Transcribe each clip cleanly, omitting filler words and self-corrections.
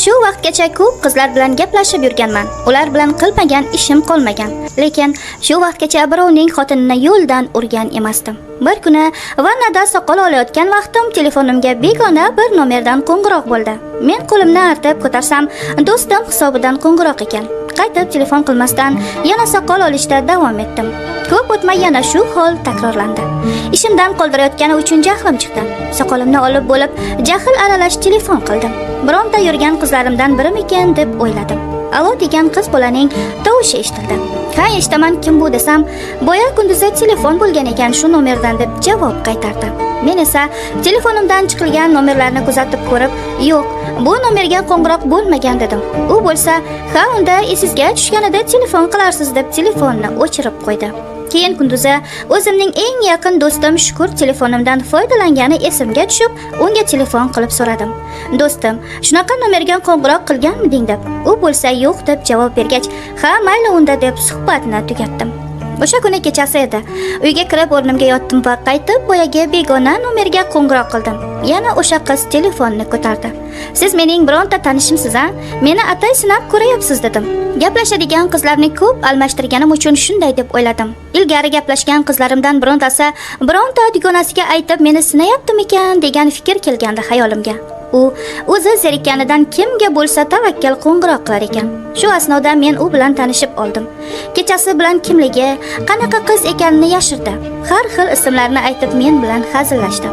Shu vaqtgacha ko'p qizlar bilan gaplashib yurganman. Ular bilan qilmagan ishim qolmagan. Lekin shu vaqtgacha birovning xotinini yo'ldan urgan emasdim. Bir kuni vannada soqol olayotgan vaqtim telefonimga begona bir nomerdan qo'ng'iroq bo'ldi. Men qo'limni artib ko'tarsam, do'stim hisobidan qo'ng'iroq ekan. Qaytib telefon qilmasdan yana soqol olishda davom etdim. Ko'p o'tmay yana shu hol takrorlandi. Ishimdan qoldirayotgani uchun jahlim chiqdi. Soqolimni olib bo'lib, jahl aralash telefon qildim. Bironta yurgan qizlarimdan birimikin deb o'yladim. Alo degan qiz bolaning tovushi eshitildi. Ha, eshitaman, kim bu desam, boya kunduzi telefon bo'lgan ekan shu nomerdan deb javob qaytardi. Men esa telefonimdan chiqilgan nomerlarni kuzatib ko'rib, yo'q, bu nomerga qo'ng'iroq bo'lmagan dedim. U bo'lsa, ha, unda esingizga tushganida telefon qilarsiz deb telefonni o'chirib qo'ydi. Keyin kunduzi o'zimning eng yaqin do'stim Shukur telefonimdan foydalangani esimga tushib, unga telefon qilib so'radim. Do'stim, shunaqa nomerga qo'ng'iroq qilganmiding deb. U bo'lsa yo'q deb javob bergach, ha, mayli unda deb suhbatni tugatdim. O'sha kuni kechasi edi. Uyga kirib o'rnimga yotdim va qaytib boyagi begona nomerga qo'ng'iroq qildim. Yana o'sha qiz telefonni ko'tardi. Siz mening bironta tanishimsiz-a? Meni atay sinab ko'rayapsiz dedim. Gaplashadigan qizlarni ko'p almashtirganim uchun shunday deb o'yladim. Ilgari gaplashgan qizlarimdan birontasi bironta dugonasiga aytib meni sinayaptimikan degan fikr kelgandi xayolimga. U o'zi zerikkanidan kimga bo'lsa tavakkal qo'ng'iroq qilar ekan. Shu asnoda men u bilan tanishib oldim. Kechasi bilan kimligi, qanaqa qiz ekanini yashirdi. Har xil ismlarni aytib men bilan hazillashdi.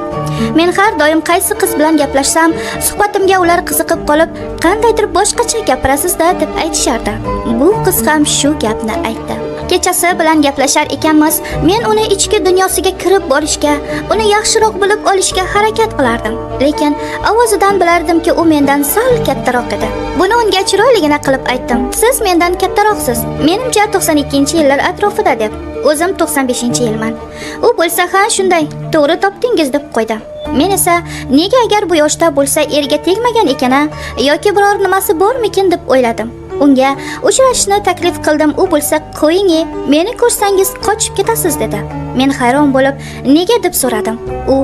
Men har doim qaysi qiz bilan gaplashsam, suhbatimga ular qiziqib qolib, qandaydir boshqacha gapirasiz-da deb aytishardi. Bu qiz ham shu gapni aytdi. Kechasi bilan gaplashar ekanmiz, men uni ichki dunyosiga kirib borishga, uni yaxshiroq bilib olishga harakat qilardim. Lekin ovozidan bilardimki, u mendan sal kattaroq edi. Buni unga chiroyligina qilib aytdim. Siz mendan kattaroqsiz. Menimcha 92-yillar atrofida deb. O'zim 95-yilman. U bo'lsa, ha, shunday, to'g'ri topdingiz deb qo'ydi. Men esa nega agar bu yoshda bo'lsa erga tegmagan ekana yoki biror nimasi bormikin deb o'yladim. Unga uchrashishni taklif qildim. U bo'lsa, qo'ying, meni ko'rsangiz qochib ketasiz dedi. Men hayron bo'lib, nega deb so'radim. U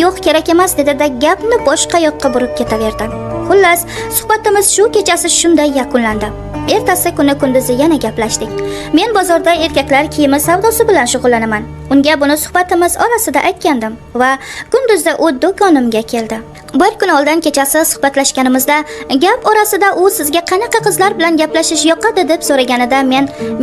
yo'q, kerak emas dedi-da gapni boshqa yoqqa burib ketaverdi. Xullas, suhbatimiz shu kechasi shunday yakunlandi. Ertasi kuni kunduzi yana gaplashdik. Men bozorda erkaklar kiyimi savdosi bilan shug'ullanaman. Unga buni suhbatimiz orasida aytgandim va kunduzda u do'konimga keldi. Bir kun oldin kechasi suhbatlashganimizda gap orasida u sizga qanaqa qizlar bilan gaplashish yoqadi deb so'raganida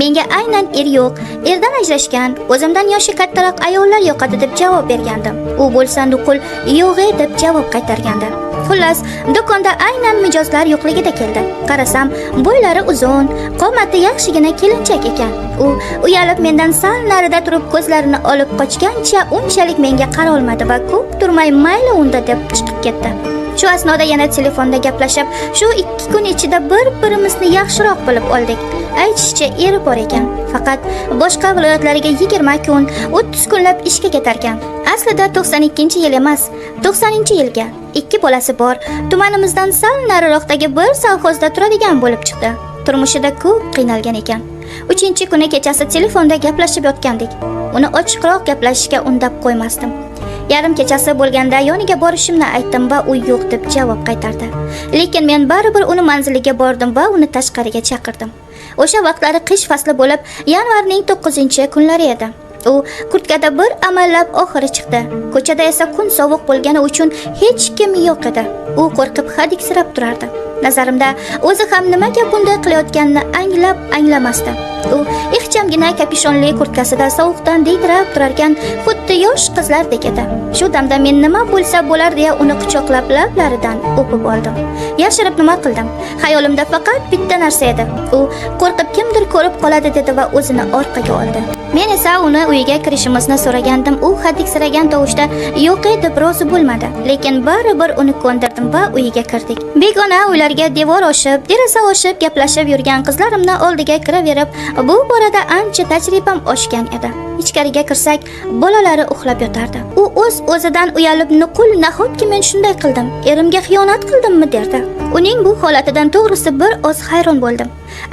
menga aynan er yo'q, erdan ajrashgan, o'zimdan yoshi kattaroq ayollar yoqadi deb javob bergandim. U bo'lsa nuqul yo'q deb javob qaytargandi. Xullas, do'konda aynan mijozlar yo'qligida keldi. Qarasam, bo'ylari uzun, qomati yaxshigina kelinchak ekan. U uyalib mendan sal narida turib ko'zlarini olib qochgancha unchalik menga qara olmadi va ko'p turmay mayli unda deb chiqib ketdi. Shu asnoda yana telefonda gaplashib, shu 2 kun ichida bir-birimizni yaxshiroq bilib oldik. Aytishicha eri bor ekan, faqat boshqa viloyatlarga 20 kun, 30 kunlab ishga ketar ekan. Aslida 92-yil emas, 90-yilga 2 bolasi bor, tumanimizdan sal nariroqdagi bir savxozda turadigan bo'lib chiqdi. Turmushida ko'p qiynalgan ekan. 3-kuni kechasi telefonda gaplashib yotgandik. Uni ochiqroq gaplashishga undab qo'ymasdim. Yarim kechasi bo'lganda yoniga borishimni aytdim va u yo'q deb javob qaytardi. Lekin men baribir uni manziliga bordim va uni tashqariga chaqirdim. O'sha vaqtlari qish fasli bo'lib, yanvarning 9-kunlari edi. U kurtkada bir amallab oxiri chiqdi. Ko'chada esa kun sovuq bo'lgani uchun hech kim yo'q edi. U qo'rqib hadiksirab turardi. Nazarimda o'zi ham nimaga bunday qilayotganini anglamasdi. U ixchamgina kapishonli kurtkasida sovuqdan diydirab turarkan, xuddi yosh qizlardek edi. Shu damda men nima bo'lsa bo'lar deya uni quchoqlab lablaridan o'pib oldim. Yashirib nima qildim? Xayolimda faqat bitta narsa edi. U qo'rqib kimdir ko'rib qoladi dedi va o'zini orqaga oldi. Men esa uni uyiga kirishimizni so'ragandim. U hadiksiragan tovushda yo'q deb rozi bo'lmadi. Lekin baribir uni ko'ndirdim va uyiga kirdik. Begona uylarga devor oshib, deraza oshib gaplashib yurgan qizlarimni oldiga kiraverib, bu borada ancha tajribam oshgan edi. Ichkariga kirsak, bolalari uxlab yotardi. U o'z-o'zidan uyalib, nuqul nahotki men shunday qildim, erimga xiyonat qildimmi derdi. Uning bu holatidan to'g'risi bir oz hayron bo'ldim.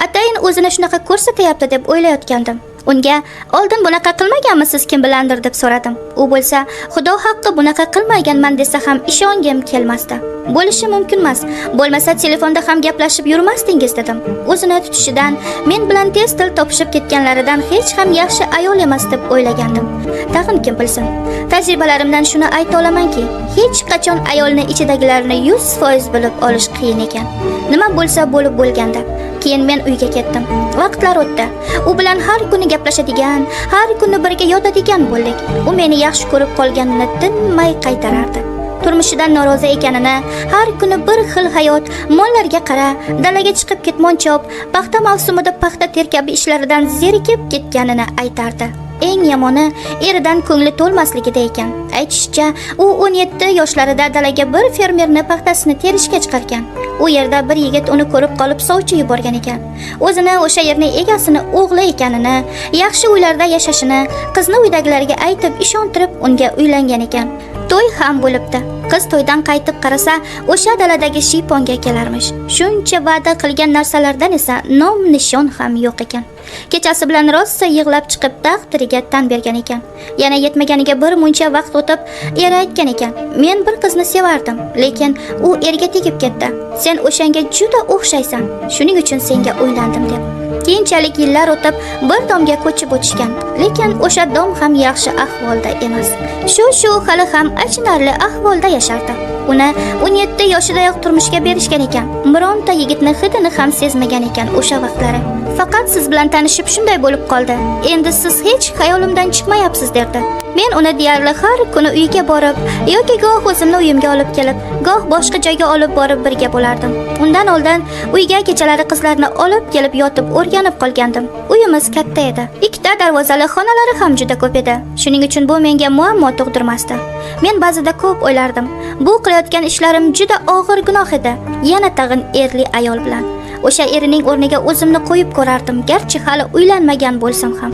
Atayin o'zini shunaqa ko'rsatyapti deb o'ylayotgandim. Unga oldin bunaqa qilmaganmisiz kim bilandir deb so'radim. U bo'lsa, Xudo haqqi bunaqa qilmaganman desa ham ishongim kelmasdi. Bo'lishi mumkin emas. Bo'lmasa telefonda ham gaplashib yurmasdingiz dedim. O'zini tutishidan, men bilan tez til topishib ketganlaridan hech ham yaxshi ayol emas deb o'ylagandim. Tag'in kim bilsin. Tajribalarimdan shuni ayta olamanki, hech qachon ayolni ichidagilarni 100% bilib olish qiyin ekan. Nima bo'lsa bo'lib bo'lganda. Keyin men uyga ketdim. Vaqtlar o'tdi. U bilan har kuni gaplashadigan, har kuni birga yotadigan bo'ldik. U meni yaxshi ko'rib qolganini tinmay qaytarardi. Turmushidan norozi ekanini, har kuni bir xil hayot, mollarga qara, dalaga chiqib ketmon chop, paxta mavsumida paxta terkabi ishlaridan zerikib ketganini aytardi. Eng yomoni eridan ko'ngli to'lmasligida ekan. Aytishicha, u 17 yoshlarida dalaga bir fermerni paxtasini terishga chiqargan. U yerda bir yigit uni ko'rib qolib sovchi yuborgan ekan. O'zini o'sha yerning egasini o'g'li ekanini, yaxshi uylarda yashashini qizni uydagilariga aytib ishontirib unga uylangan ekan. To'y ham bo'libdi. Qiz to'ydan qaytib qarasa, o'sha daladagi shiyponga kelarmish. Shuncha va'da qilgan narsalardan esa nom nishon ham yo'q ekan. Kechasi bilan rosa yig'lab chiqib taqdiriga tan bergan ekan. Yana yetmaganiga bir muncha vaqt o'tib, eri aytgan ekan: "Men bir qizni sevardim, lekin u erga tegib ketdi. Sen o'shanga juda o'xshaysan. Shuning uchun senga uylandim" deb. Keyinchalik yillar o'tib bir domga ko'chib o'tishgan, lekin o'sha dom ham yaxshi ahvolda emas. Shu hali ham achinarli ahvolda yashardi. Uni 17 yoshidayoq turmushga berishgan ekan. Bironta yigitni hidini ham sezmagan ekan o'sha vaqtlari. Faqat siz bilan tanishib shunday bo'lib qoldi. Endi siz hech xayolimdan chiqmayapsiz derdi. Men uni deyarli har kuni uyiga borib, yoki goh o'zimni uyimga olib kelib, goh boshqa joyga olib borib birga bo'lardim. Undan oldin uyga kechalari qizlarni olib kelib yotib o'rganib qolgandim. Uyimiz katta edi. Ikkita darvozali xonalari ham juda ko'p edi. Shuning uchun bu menga muammo tug'dirmasdi. Men ba'zida ko'p o'ylardim. Bu qilayotgan ishlarim juda og'ir gunoh edi. Yana tag'in erli ayol bilan. O'sha erining o'rniga o'zimni qo'yib ko'rardim, garchi hali uylanmagan bo'lsam ham.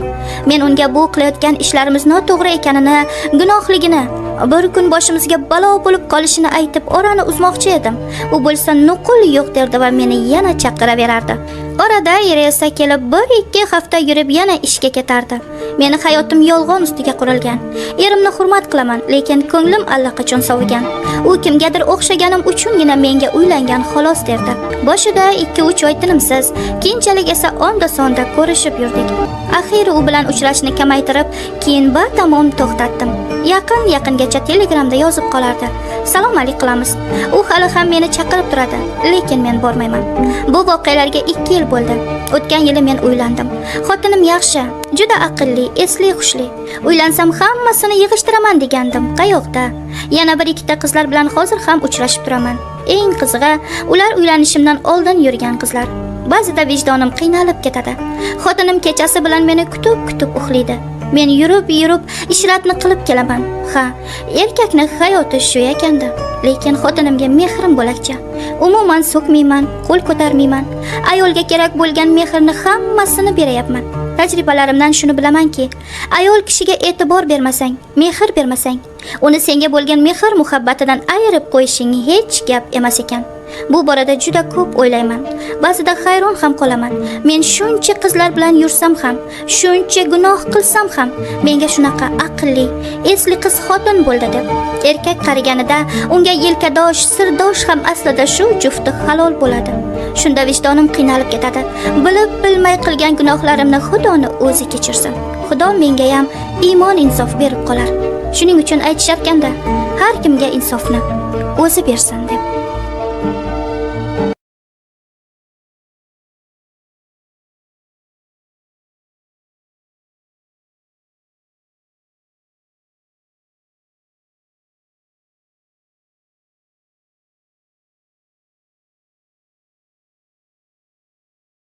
Men unga bu qilayotgan ishlarimiz noto'g'ri ekanini, gunohligini, bir kun boshimizga balo bo'lib qolishini aytib orani uzmoqchi edim. U bo'lsa nuqul yo'q derdi va meni yana chaqiraverardi. Orada eri esa kelib 1-2 hafta yurib yana ishga ketardi. Meni hayotim yolg'on ustiga qurilgan. Erimni hurmat qilaman, lekin ko'nglim allaqachon sovigan. U kimgadir o'xshaganim uchungina menga uylangan xolos derdi. Boshida 2-3 oy tinimsiz, keyinchalik esa onda-sonda ko'rishib yurdik. Axiri u bilan uchrashni kamaytirib, keyin batamom to'xtatdim. Yaqingacha Telegramda yozib qolardi. Salom alik qilamiz. U hali ham meni chaqirib turadi, lekin men bormayman. Bu voqealarga 2 yil bo'ldi. O'tgan yili men uylandim. Xotinim yaxshi, juda aqlli, esli xushli. Uylansam hammasini yig'ishtiraman degandim. Qayoqda? Yana 1-2 qizlar bilan hozir ham uchrashib turaman. Eng qizig'i, ular uylanishimdan oldin yurgan qizlar. Ba'zida vijdonim qiynalib ketadi. Xotinim kechasi bilan meni kutib uxlaydi. Men yurib ishratni qilib kelaman. Ha, erkakning hayoti shu ekanda. Lekin xotinimga mehrim bo'lakcha. Umuman so'kmayman, qo'l ko'tarmayman. Ayolga kerak bo'lgan mehrni hammasini berayapman. Tajribalarimdan shuni bilamanki, ayol kishiga e'tibor bermasang, mehr bermasang, uni senga bo'lgan mehr muhabbatidan ayirib qo'yishing hech gap emas ekan. Bu borada juda ko'p o'ylayman. Ba'zida hayron ham qolaman. Men shuncha qizlar bilan yursam ham, shuncha gunoh qilsam ham, menga shunaqa aqlli, esli qiz xotin bo'ldi deb. Erkak qariganida unga yelkadosh, sirdosh ham aslida shu jufti halol bo'ladi. Shunda vijdonim qiynalib ketadi. Bilib bilmay qilgan gunohlarimni Xudoni o'zi kechirsin. Xudo menga ham iymon insof berib qolar. Shuning uchun aytisharkanda, har kimga insofni o'zi bersin deb.